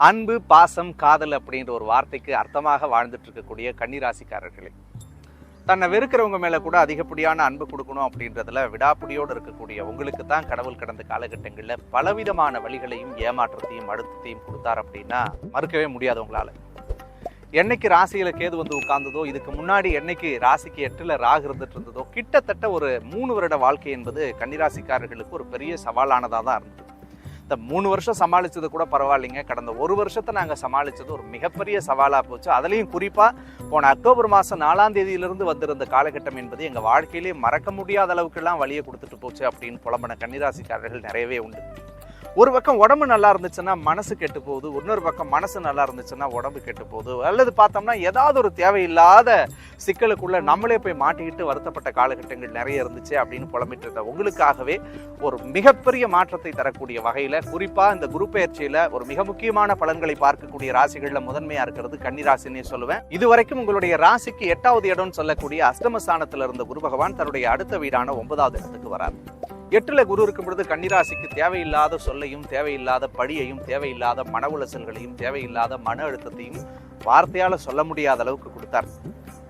அன்பு, பாசம், காதல் அப்படின்ற ஒரு வார்த்தைக்கு அர்த்தமாக வாழ்ந்துட்டு இருக்கக்கூடிய கன்னிராசிக்காரர்களே, தன்னை வெறுக்கிறவங்க மேல கூட அதிகப்படியான அன்பு கொடுக்கணும் அப்படின்றதுல விடாப்பிடியோடு இருக்கக்கூடிய உங்களுக்கு தான் கடவுள் கடந்த காலகட்டங்களில் பலவிதமான வழிகளையும் ஏமாற்றத்தையும் அழுத்தத்தையும் கொடுத்தார் அப்படின்னா மறுக்கவே முடியாது உங்களால. என்னைக்கு ராசியில கேது வந்து உட்கார்ந்ததோ, இதுக்கு முன்னாடி என்னைக்கு ராசிக்கு 8ல் ராகு இருந்துட்டு இருந்ததோ, கிட்டத்தட்ட ஒரு 3 வருட வாழ்க்கை என்பது கன்னிராசிக்காரர்களுக்கு ஒரு பெரிய சவாலானதாக தான் இருந்தது. இந்த 3 வருஷம் சமாளிச்சது கூட பரவாயில்லைங்க, கடந்த 1 வருஷத்தை நாங்கள் சமாளிச்சது ஒரு மிகப்பெரிய சவாலாக போச்சு. அதுலேயும் குறிப்பாக போன அக்டோபர் மாதம் 4ஆம் தேதியிலிருந்து வந்திருந்த காலகட்டம் என்பது எங்கள் வாழ்க்கையிலே மறக்க முடியாத அளவுக்குலாம் வழியை கொடுத்துட்டு போச்சு அப்படின்னு புலம்பன கன்னிராசிக்காரர்கள் நிறையவே உண்டு. ஒரு பக்கம் உடம்பு நல்லா இருந்துச்சுன்னா மனசு கெட்டு போகுது, இன்னொரு பக்கம் மனசு நல்லா இருந்துச்சுன்னா உடம்பு கெட்டு போகுது, அல்லது பார்த்தோம்னா ஏதாவது ஒரு தேவையில்லாத சிக்கலுக்குள்ள நம்மளே போய் மாட்டிக்கிட்டு வருத்தப்பட்ட காலகட்டங்கள் நிறைய இருந்துச்சு அப்படின்னு புலம்பிட்டு இருந்த உங்களுக்காகவே ஒரு மிகப்பெரிய மாற்றத்தை தரக்கூடிய வகையில, குறிப்பா இந்த குரு பெயர்ச்சியில ஒரு மிக முக்கியமான பலன்களை பார்க்கக்கூடிய ராசிகள்ல முதன்மையா இருக்கிறது கன்னிராசினே சொல்லுவேன். இதுவரைக்கும் உங்களுடைய ராசிக்கு 8வது இடம்னு சொல்லக்கூடிய அஷ்டமஸ்தானத்துல இருந்த குரு பகவான் தன்னுடைய அடுத்த வீடான 9வது இடத்துக்கு வரார். 8ல் குரு இருக்கும் பொழுது கன்னிராசிக்கு தேவையில்லாத சொல்லையும், தேவையில்லாத பழியையும், தேவையில்லாத மன உளைச்சல்களையும், தேவையில்லாத மன அழுத்தத்தையும் வார்த்தையால சொல்ல முடியாத அளவுக்கு கொடுத்தார்.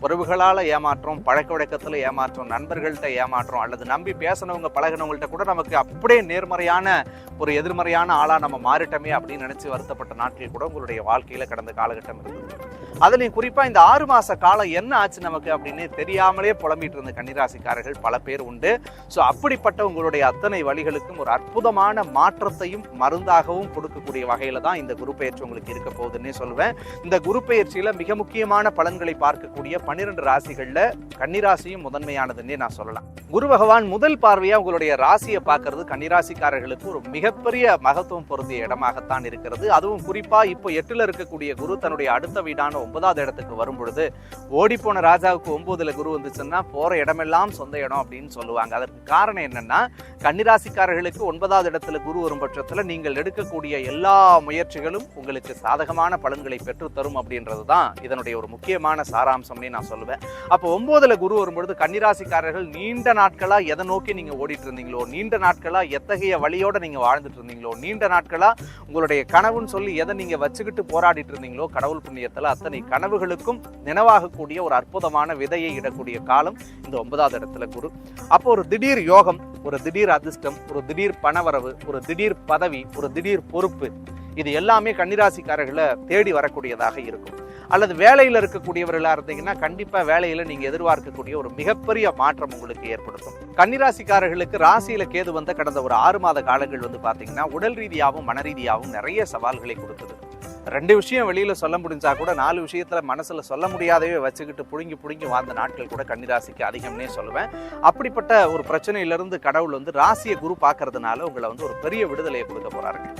உறவுகளால் ஏமாற்றம், பழக்க வழக்கத்தில் ஏமாற்றம், நண்பர்கள்ட்ட ஏமாற்றம், அல்லது நம்பி பேசினவங்க பழகினவங்கள்ட்ட கூட நமக்கு அப்படியே நேர்மறையான ஒரு எதிர்மறையான ஆளாக நம்ம மாறிட்டோமே அப்படின்னு நினச்சி வருத்தப்பட்ட நாட்கள் கூட உங்களுடைய வாழ்க்கையில் கடந்த காலகட்டம் இருந்தது. அதுலேயும் குறிப்பாக இந்த 6 மாத காலம் என்ன ஆச்சு நமக்கு அப்படின்னு தெரியாமலே புலம்பிட்டு இருந்த கன்னிராசிக்காரர்கள் பல பேர் உண்டு. ஸோ அப்படிப்பட்ட உங்களுடைய அத்தனை வழிகளுக்கும் ஒரு அற்புதமான மாற்றத்தையும் மருந்தாகவும் கொடுக்கக்கூடிய வகையில் தான் இந்த குரு பெயர்ச்சி உங்களுக்கு இருக்க போகுதுன்னே சொல்லுவேன். இந்த குரு பெயர்ச்சியில் மிக முக்கியமான பலன்களை பார்க்கக்கூடிய 12 ராசிகள்ல கன்னிராசியும் முதன்மையானதுன்னே நான் சொல்லலாம். குரு பகவான் முதல் பார்வையா உங்களுடைய ராசியை பார்க்கறது கன்னிராசிக்காரர்களுக்கு ஒரு மிகப்பெரிய மகத்துவம் பொருந்திய இடமாகத்தான் இருக்கிறது. அதுவும் குறிப்பா இப்போ 8ல் இருக்கக்கூடிய குரு தன்னுடைய அடுத்த வீடான 9வது இடத்துக்கு வரும் பொழுது, ஓடி போன ராஜாவுக்கு 9ல் குரு வந்துச்சுன்னா போற இடமெல்லாம் சொந்த இடம் அப்படின்னு சொல்லுவாங்க. அதற்கு காரணம் என்னன்னா, கன்னிராசிக்காரர்களுக்கு 9வது இடத்துல குரு வரும் பட்சத்துல நீங்கள் எடுக்கக்கூடிய எல்லா முயற்சிகளும் உங்களுக்கு சாதகமான பலன்களை பெற்று தரும் அப்படின்றது தான் இதனுடைய ஒரு முக்கியமான சாராம்சம்னே நான் சொல்லுவேன். அப்போ 9ல் குரு வரும்பொழுது கன்னிராசிக்காரர்கள் நீண்ட நாட்களா எதை நோக்கி நீங்க ஓடிட்டு இருந்தீங்களோ, நீண்ட நாட்களா எத்தகைய வழியோட நீங்க வாழ்ந்துட்டு இருந்தீங்களோ, நீண்ட நாட்களா உங்களுடைய கனவுன்னு சொல்லி எதை நீங்க வச்சுக்கிட்டு போராடிட்டு இருந்தீங்களோ, கடவுள் புண்ணியத்துல அத்தனை கனவுகளுக்கும் நினைவாகக்கூடிய ஒரு அற்புதமான விதையை இடக்கூடிய காலம் இந்த 9வது இடத்துல குரு. அப்போ ஒரு திடீர் யோகம், ஒரு திடீர் அதிர்ஷ்டம், ஒரு திடீர் பணவரவு, ஒரு திடீர் பதவி, ஒரு திடீர் பொறுப்பு, இது எல்லாமே கன்னிராசிக்காரர்களை தேடி வரக்கூடியதாக இருக்கும். அல்லது வேலையில் இருக்கக்கூடியவர்களா இருந்தீங்கன்னா கண்டிப்பா வேலையில நீங்க எதிர்பார்க்கக்கூடிய ஒரு மிகப்பெரிய மாற்றம் உங்களுக்கு ஏற்படுத்தும். கன்னிராசிக்காரர்களுக்கு ராசியில கேது வந்த கடந்த ஒரு 6 மாத காலங்கள் வந்து பாத்தீங்கன்னா உடல் ரீதியாகவும் மன ரீதியாகவும் நிறைய சவால்களை கொடுத்தது. 2 விஷயம் வெளியில சொல்ல முடிஞ்சா கூட 4 விஷயத்துல மனசுல சொல்ல முடியாதவே வச்சுக்கிட்டு புடுங்கி வாழ்ந்த நாட்கள் கூட கன்னிராசிக்கு அதிகம்னே சொல்லுவேன். அப்படிப்பட்ட ஒரு பிரச்சனையிலிருந்து கடவுள் வந்து ராசியை குரு பார்க்கறதுனால உங்களை வந்து ஒரு பெரிய விடுதலையை கொடுக்க போறாருங்க.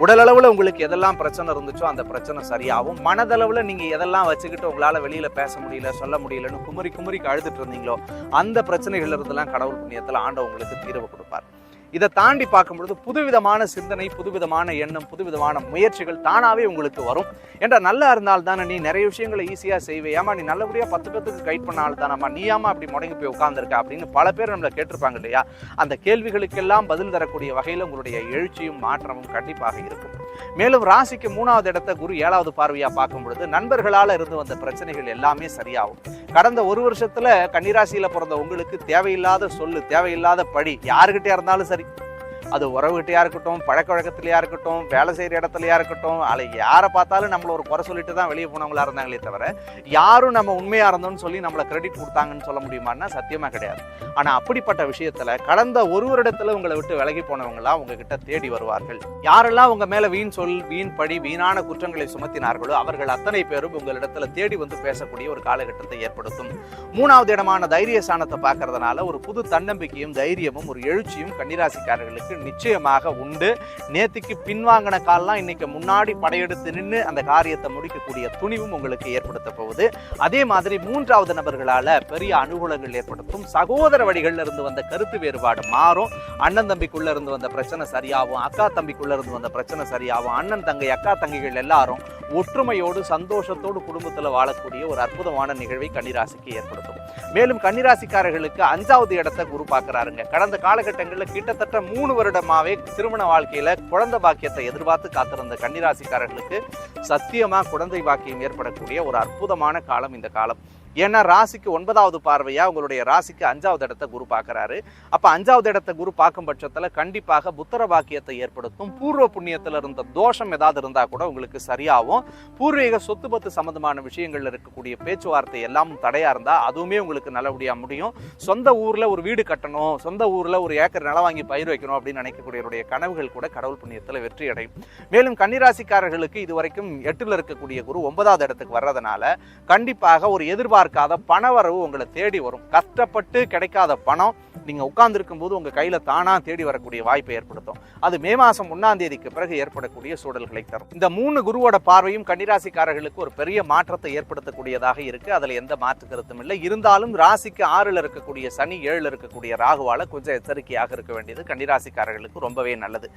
உடலளவுல உங்களுக்கு எதெல்லாம் பிரச்சனை இருந்துச்சோ அந்த பிரச்சனை சரியாகும். மனதளவுல நீங்க எதெல்லாம் வச்சுக்கிட்டு உங்களால வெளியில பேச முடியல, சொல்ல முடியலன்னு குமுறி அழுதுட்டு இருந்தீங்களோ, அந்த பிரச்சனைகள் இருந்தெல்லாம் கடவுள் புண்ணியத்துல ஆண்டவன் உங்களுக்கு தீர்வு கொடுப்பார். இதை தாண்டி பார்க்கும்பொழுது புதுவிதமான சிந்தனை, புதுவிதமான எண்ணம், புதுவிதமான முயற்சிகள் தானாவே உங்களுக்கு வரும். ஏன்டா நல்லா இருந்தால் தானே நீ நிறைய விஷயங்களை ஈஸியா செய்வே, ஏமா நீ நல்லபடியா 10 பேத்துக்கு கைட் பண்ணால் தானம்மா, நீ ஏமா அப்படி முடங்கி போய் உட்கார்ந்துருக்க அப்படின்னு பல பேர் நம்மளை கேட்டிருப்பாங்க இல்லையா? அந்த கேள்விகளுக்கெல்லாம் பதில் தரக்கூடிய வகையில் உங்களுடைய எழுச்சியும் மாற்றமும் கண்டிப்பாக இருக்கும். மேலும் ராசிக்கு 3வது இடத்தை குரு 7வது பார்வையா பார்க்கும் பொழுது நண்பர்களால இருந்து வந்த பிரச்சனைகள் எல்லாமே சரியாகும். கடந்த 1 வருஷத்துல கன்னிராசியில பிறந்த உங்களுக்கு தேவையில்லாத சொல்லு, தேவையில்லாத பழி யாருக்கிட்டே இருந்தாலும் சரி, அது உறவுகிட்டையா இருக்கட்டும், பழக்க வழக்கத்திலையா இருக்கட்டும், வேலை செய்கிற இடத்துலையா இருக்கட்டும், அதில் யாரை பார்த்தாலும் நம்மளை ஒரு குறை சொல்லிட்டு தான் வெளியே போனவங்களா இருந்தாங்களே தவிர யாரும் நம்ம உண்மையா இருந்தோம்னு சொல்லி நம்மளை கிரெடிட் கொடுத்தாங்கன்னு சொல்ல முடியுமான்னா சத்தியமா கிடையாது. ஆனால் அப்படிப்பட்ட விஷயத்துல கடந்த 1 வருடத்துல உங்களை விட்டு விலகி போனவங்களாம் உங்ககிட்ட தேடி வருவார்கள். யாரெல்லாம் உங்க மேல வீண் சொல், வீண் படி, வீணான குற்றங்களை சுமத்தினார்களோ அவர்கள் அத்தனை பேரும் உங்களிடத்துல தேடி வந்து பேசக்கூடிய ஒரு காலகட்டத்தை ஏற்படுத்தும். 3வது இடமான தைரிய ஸ்தானத்தை பார்க்கறதுனால ஒரு புது தன்னம்பிக்கையும் தைரியமும் ஒரு எழுச்சியும் கன்னிராசிக்காரர்களுக்கு நிச்சயமாக உண்டு. நேத்திக்கு பின்வாங்கின கால்லாம் இன்னைக்கு முன்னாடி படையெடுத்து நின்று அந்த காரியத்தை முடிக்கக்கூடிய துணிவும் உங்களுக்கு ஏற்படுத்த போகுது. அதே மாதிரி 3வது நபர்களால பெரிய அனுகூலங்கள் ஏற்படுத்தும். சகோதர வழிகள்ல இருந்து வந்த கருத்து வேறுபாடு மாறும். அண்ணன் தம்பிக்குள்ள இருந்து வந்த பிரச்சனை சரியாகும், அக்கா தம்பிக்குள்ள இருந்து வந்த பிரச்சனை சரியாகும். அண்ணன் தங்கை, அக்கா தங்கைகள் எல்லாரும் ஒற்றுமையோடு சந்தோஷத்தோடு குடும்பத்துல வாழக்கூடிய ஒரு அற்புதமான நிகழ்வை கன்னிராசிக்கு ஏற்படுத்தும். மேலும் கன்னிராசிக்காரர்களுக்கு 5வது இடத்தை குரு பார்க்கிறாருங்க. கடந்த காலகட்டங்களில் கிட்டத்தட்ட 3 வருடமாவே திருமண வாழ்க்கையில குழந்தை பாக்கியத்தை எதிர்பார்த்து காத்திருந்த கன்னிராசிக்காரர்களுக்கு சத்தியமா குழந்தை பாக்கியம் ஏற்படக்கூடிய ஒரு அற்புதமான காலம் இந்த காலம். ஏன்னா ராசிக்கு 9வது பார்வையா உங்களுடைய ராசிக்கு 5வது இடத்தை குரு பார்க்கிறாரு. அப்ப 5வது இடத்தை குரு பார்க்கும் பட்சத்துல கண்டிப்பாக புத்திர பாக்கியத்தை ஏற்படுத்தும். பூர்வ புண்ணியத்துல இருந்த தோஷம் ஏதாவது இருந்தா கூட உங்களுக்கு சரியாகும். பூர்வீக சொத்து பத்து சம்பந்தமான விஷயங்கள்ல இருக்கக்கூடிய பேச்சுவார்த்தை எல்லாம் தடையா இருந்தா அதுவுமே உங்களுக்கு நல்லபடியா முடியும். சொந்த ஊர்ல ஒரு வீடு கட்டணும், சொந்த ஊர்ல ஒரு ஏக்கர் நிலம் வாங்கி பயிர் வைக்கணும் அப்படின்னு நினைக்கக்கூடியவருடைய கனவுகள் கூட கடவுள் புண்ணியத்துல வெற்றி அடையும். மேலும் கன்னிராசிக்காரர்களுக்கு இதுவரைக்கும் 8ல் இருக்கக்கூடிய குரு 9வது இடத்துக்கு வர்றதுனால கண்டிப்பாக ஒரு எதிர்பார்க்காத பணவரவு உங்களை தேடி வரும். கஷ்டப்பட்டு கிடைக்காத பணம் நீங்க உட்கார்ந்து இருக்கும் போது உங்க கையில தானா தேடி வரக்கூடிய வாய்ப்பை ஏற்படுத்தும். அது மே மாசம் 1ஆம் தேதிக்கு பிறகு ஏற்படக்கூடிய சூழல்களை தரும். இந்த 3 குருவோட பார்வையும் கன்னிராசிக்காரர்களுக்கு ஒரு பெரிய மாற்றத்தை ஏற்படுத்தக்கூடியதாக இருக்கு. அதுல எந்த மாற்று கருத்தும் இல்லை. இருந்தாலும் ராசிக்கு 6ல் இருக்கக்கூடிய சனி, 7ல் இருக்கக்கூடிய ராகுவால கொஞ்சம் எச்சரிக்கையாக இருக்க வேண்டியது கன்னிராசிக்காரர்களுக்கு ரொம்பவே நல்லது.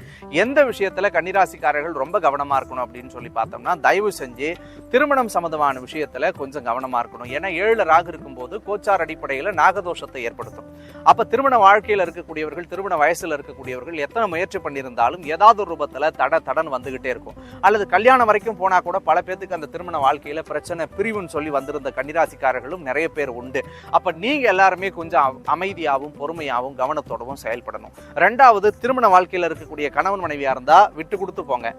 எந்த விஷயத்துல கன்னிராசிக்காரர்கள் ரொம்ப கவனமா இருக்கணும் அப்படின்னு சொல்லி பார்த்தோம்னா, தயவு செஞ்சு திருமணம் சம்பந்தமான விஷயத்துல கொஞ்சம் கவனமா இருக்கணும். ஏன்னா 7ல் ராகு இருக்கும் போது கோச்சார் அடிப்படையில நாகதோஷத்தை ஏற்படுத்தும். அப்ப திருமண வாழ்க்கையில் இருக்கக்கூடியவர்கள், திருமண வயசுல இருக்கக்கூடியவர்கள் எத்தனை முயற்சி பண்ணியிருந்தாலும் ஏதாவது ஒரு ரூபத்துல தடன் வந்துகிட்டே இருக்கும். அல்லது கல்யாணம் வரைக்கும் போனா கூட பல பேருக்கு அந்த திருமண வாழ்க்கையில பிரச்சனை, பிரிவுன்னு சொல்லி வந்திருந்த கன்னிராசிக்காரர்களும் நிறைய பேர் உண்டு. அப்ப நீங்க எல்லாருமே கொஞ்சம் அமைதியாகவும் பொறுமையாகவும் கவனத்தோடவும் செயல்படணும். 2வது, திருமண வாழ்க்கையில இருக்கக்கூடிய கணவன் மனைவியா இருந்தா விட்டு கொடுத்து போங்க.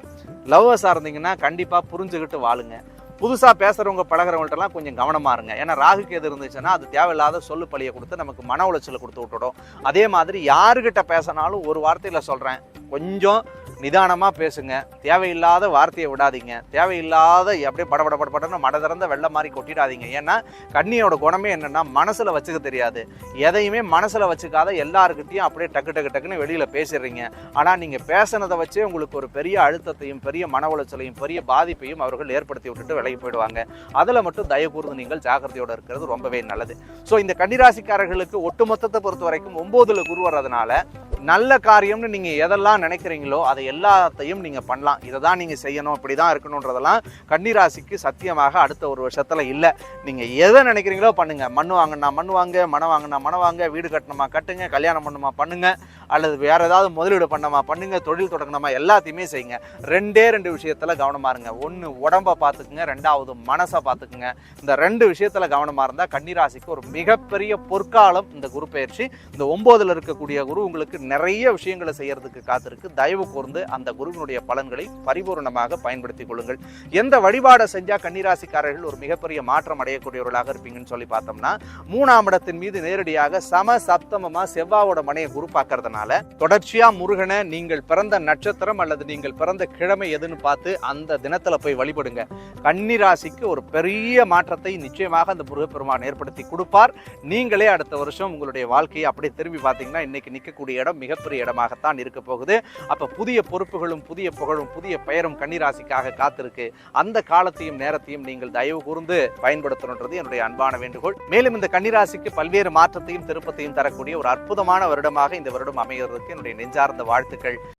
லவ்வர்ஸா இருந்தீங்கன்னா கண்டிப்பா புரிஞ்சுக்கிட்டு வாழுங்க. புதுசா பேசுறவங்க பழகிறவங்கள்ட்ட எல்லாம் கொஞ்சம் கவனமா இருங்க. ஏன்னா ராகுக்கு எது இருந்துச்சுன்னா அது தேவையில்லாத சொல்லு பழியை கொடுத்து நமக்கு மன உளைச்சலை கொடுத்து விட்டுடும். அதே மாதிரி யாருகிட்ட பேசினாலும் ஒரு வார்த்தையில சொல்றேன், கொஞ்சம் நிதானமா பேசுங்க. தேவையில்லாத வார்த்தையை விடாதீங்க. தேவையில்லாத அப்படியே படபடன்னு மட திறந்த வெள்ளம் மாதிரி கொட்டிடாதீங்க. ஏன்னா கன்னியோட குணமே என்னன்னா மனசுல வச்சுக்க தெரியாது. எதையுமே மனசுல வச்சுக்காத எல்லாருக்கிட்டையும் அப்படியே டக்குன்னு வெளியில பேசிடுறீங்க. ஆனா நீங்க பேசினதை வச்சே உங்களுக்கு ஒரு பெரிய அழுத்தத்தையும் பெரிய மன உளைச்சலையும் பெரிய பாதிப்பையும் அவர்கள் ஏற்படுத்தி விட்டுட்டு விலகி போயிடுவாங்க. அதுல மட்டும் தயவு கூர்ந்து நீங்கள் ஜாக்கிரதையோட இருக்கிறது ரொம்பவே நல்லது. ஸோ இந்த கன்னிராசிக்காரர்களுக்கு ஒட்டுமொத்தத்தை பொறுத்த வரைக்கும் 9ல் குரு வர்றதுனால நல்ல காரியம்னு நீங்க எதெல்லாம் நினைக்கிறீங்களோ அதை எல்லாத்தையும் நீங்க பண்ணலாம். இதை தான் நீங்க செய்யணும், இப்படிதான் இருக்கணும்ன்றதெல்லாம் கன்னிராசிக்கு சத்தியமாக அடுத்த ஒரு வருஷத்துல இல்லை. நீங்க எதை நினைக்கிறீங்களோ பண்ணுங்க. மண் வாங்கினா மண் வாங்க, மனம் வாங்கினா மனம் வாங்க, வீடு கட்டணுமா கட்டுங்க, கல்யாணம் பண்ணுமா பண்ணுங்க, அல்லது வேற ஏதாவது முதலீடு பண்ணமா பண்ணுங்க, தொழில் தொடங்கணுமா எல்லாத்தையுமே செய்யுங்க. 2 விஷயத்துல கவனமா இருங்க. 1 உடம்ப பார்த்துக்குங்க, 2வது மனசை பார்த்துக்குங்க. இந்த 2 விஷயத்துல கவனமா இருந்தா கன்னிராசிக்கு ஒரு மிகப்பெரிய பொற்காலம் இந்த குரு பயிற்சி. இந்த 9ல் இருக்கக்கூடிய குரு உங்களுக்கு நிறைய விஷயங்களை செய்யறதுக்கு காத்திருக்கு. தயவு கூர்ந்து அந்த குருவினுடைய பலன்களை பரிபூர்ணமாக பயன்படுத்திக் கொள்ளுங்கள். எந்த வழிபாடை செஞ்சா கன்னிராசிக்காரர்கள் ஒரு மிகப்பெரிய மாற்றம் அடையக்கூடியவர்களாக இருப்பீங்கன்னு சொல்லி பார்த்தோம்னா, 3ஆம் இடத்தின் மீது நேரடியாக சம சப்தமமா செவ்வாயோட மனையை குரு பார்க்கறதுனால தொடர்ச்சியா முருகனை நீங்கள் பிறந்த நட்சத்திரம் அல்லது நீங்கள் பிறந்த கிழமை எதுன்னு பார்த்து அந்த தினத்துல போய் வழிபடுங்க. கன்னிராசிக்கு ஒரு பெரிய மாற்றத்தை நிச்சயமாக அந்த முருகப்பெருமான் ஏற்படுத்தி கொடுப்பார். நீங்களே அடுத்த வருஷம் உங்களுடைய வாழ்க்கையை அப்படியே திரும்பி பார்த்தீங்கன்னா இன்னைக்கு நிற்கக்கூடிய இடம் மிகப்பெரிய இடமாகத்தான் இருக்க போகுது. அப்ப புதிய பொறுப்புகளும் புதிய புகழும் புதிய பெயரும் கன்னிராசிக்காக காத்திருக்கு. அந்த காலத்தையும் நேரத்தையும் நீங்கள் தயவு கூர்ந்து பயன்படுத்தணுன்றது என்னுடைய அன்பான வேண்டுகோள். மேலும் இந்த கன்னிராசிக்கு பல்வேறு மாற்றத்தையும் திருப்பத்தையும் தரக்கூடிய ஒரு அற்புதமான வருடமாக இந்த வருடம் அமைகிறதுக்கு என்னுடைய நெஞ்சார்ந்த வாழ்த்துக்கள்.